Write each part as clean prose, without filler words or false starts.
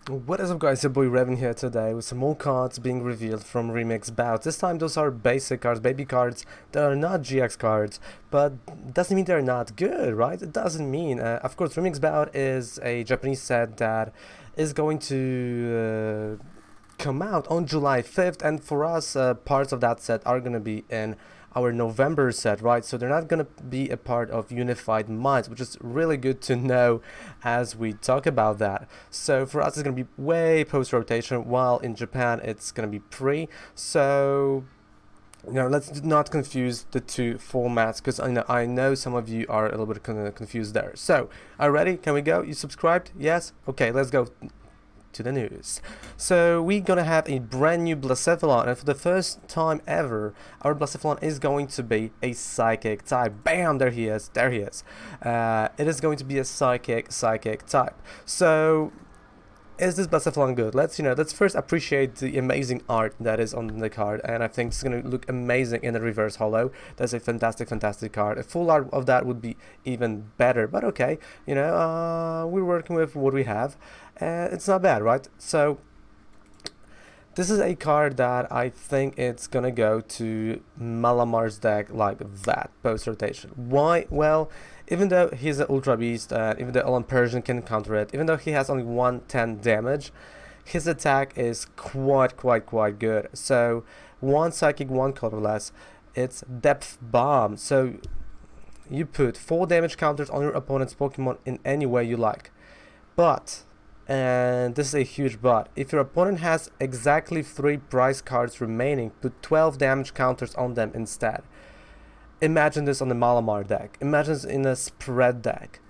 What is up, guys? Your boy Revan here today with some more cards being revealed from Remix Bout. This time those are basic cards, baby cards that are not GX cards, but doesn't mean they're not good, right? It doesn't mean. Of course, Remix Bout is a Japanese set that is going to come out on July 5th, and for us, parts of that set are gonna be in our November set, right? So they're not gonna be a part of Unified Minds, which is really good to know as we talk about that. So for us, it's gonna be way post rotation, while in Japan it's gonna be pre. So let's not confuse the two formats because I know some of you are a little bit confused there. So, are you ready? Can we go? You subscribed? Yes? Okay, let's go to the news. So we're gonna have a brand new Blacephalon, and for the first time ever, our Blacephalon is going to be a psychic type. Bam! There he is. There he is. It is going to be a psychic type. So is this Blacephalon good? Let's first appreciate the amazing art that is on the card, and I think it's gonna look amazing in the reverse holo. That's a fantastic card. A full art of that would be even better, but okay, we're working with what we have. It's not bad, right? So this is a card that I think it's gonna go to Malamar's deck like that, post rotation. Why? Well, even though he's an Ultra Beast, even though Elan Persian can counter it, even though he has only 110 damage, his attack is quite good. So, one Psychic, one colorless, it's Depth Bomb. So, you put 4 damage counters on your opponent's Pokemon in any way you like. But and this is a huge but. If your opponent has exactly 3 prize cards remaining, put 12 damage counters on them instead. Imagine this on the Malamar deck. Imagine this in a spread deck.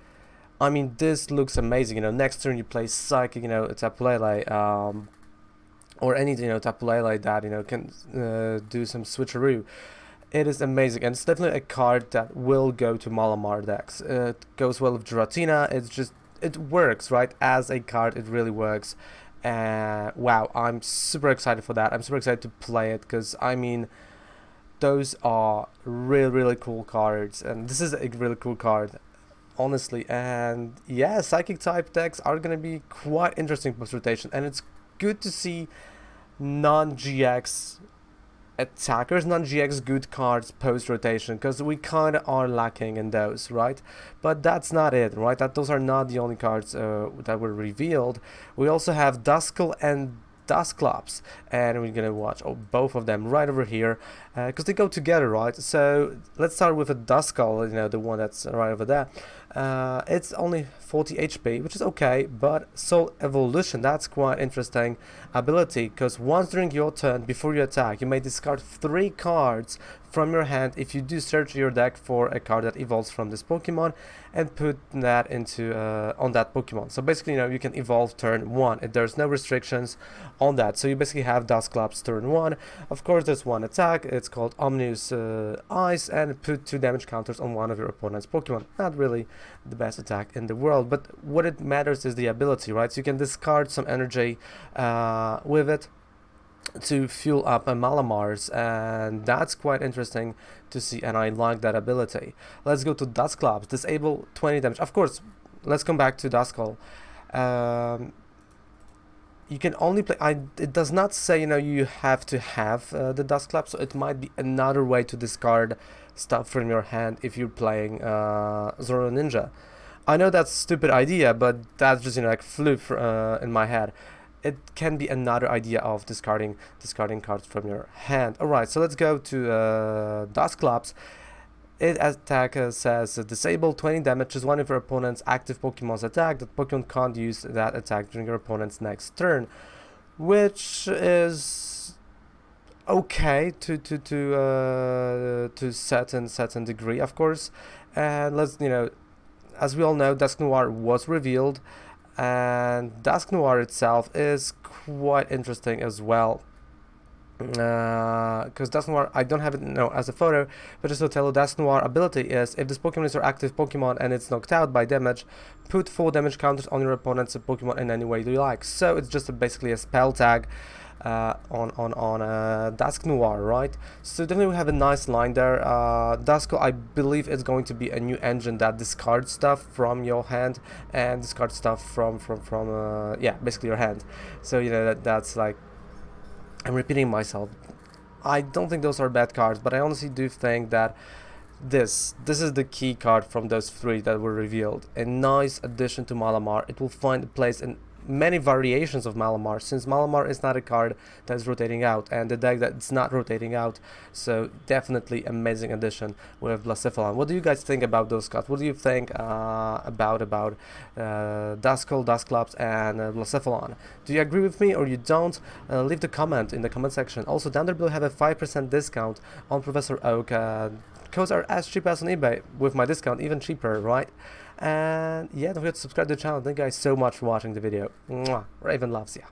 I mean, this looks amazing. Next turn you play Psychic, Tapu Lele, or any, Tapu Lele that, can do some switcheroo. It is amazing, and it's definitely a card that will go to Malamar decks. It goes well with Giratina. It works, right? As a card, it really works. Wow, I'm super excited for that. I'm super excited to play it because I mean, those are really cool cards, and this is a really cool card, honestly. And yeah, Psychic type decks are gonna be quite interesting post rotation, and it's good to see non-GX attackers, non-GX good cards post-rotation, because we kind of are lacking in those, right? But that's not it, right? Those are not the only cards that were revealed. We also have Duskull and Dusclops, and we're gonna watch both of them right over here because they go together, right? So let's start with a Duskull, the one that's right over there. It's only 40 HP, which is okay, but Soul Evolution, that's quite interesting ability, because once during your turn, before you attack, you may discard 3 cards from your hand if you do search your deck for a card that evolves from this Pokemon and put that into on that Pokemon. So basically, you can evolve turn 1. There's no restrictions on that. So you basically have Dusclops turn 1. Of course, there's one attack. It's called Omnius Ice, and put 2 damage counters on one of your opponent's Pokemon. Not really the best attack in the world, but what it matters is the ability, right? So you can discard some energy with it to fuel up a Malamars, and that's quite interesting to see, and I like that ability. Let's go to Dusclops. Disable 20 damage. Of course, let's come back to Duskull. You can only play. It does not say you have to have the Dusclops, so it might be another way to discard stuff from your hand if you're playing Zoro Ninja. I know that's a stupid idea, but that's just like flew in my head. It can be another idea of discarding cards from your hand. Alright, so let's go to Dusclops. It attack says disable 20 damage is one of your opponent's active Pokemon's attack. That Pokemon can't use that attack during your opponent's next turn, which is okay to certain degree, of course. And let's as we all know, Dusk Noir was revealed, and Dusk Noir itself is quite interesting as well. because Dusknoir, I don't have it as a photo, but just to tell you, Dusknoir ability is if this Pokemon is your active Pokemon and it's knocked out by damage, put 4 damage counters on your opponent's Pokemon in any way you like. So it's just basically a spell tag on Dusknoir, right? So definitely we have a nice line there. Duskull, I believe, is going to be a new engine that discards stuff from your hand and discards stuff from yeah, basically your hand. So you know that's like, I'm repeating myself. I don't think those are bad cards, but I honestly do think that this is the key card from those 3 that were revealed. A nice addition to Malamar. It will find a place in many variations of Malamar, since Malamar is not a card that is rotating out, and the deck that's not rotating out. So definitely amazing addition with Blacephalon. What do you guys think about those cards? What do you think about Duskull, Dusclops, and Blacephalon? Do you agree with me or you don't? Leave the comment in the comment section. Also, down there below, have a 5% discount on Professor Oak. Codes are as cheap as on eBay. With my discount, even cheaper, right? And yeah, don't forget to subscribe to the channel. Thank you guys so much for watching the video. Mwah. Raven loves ya.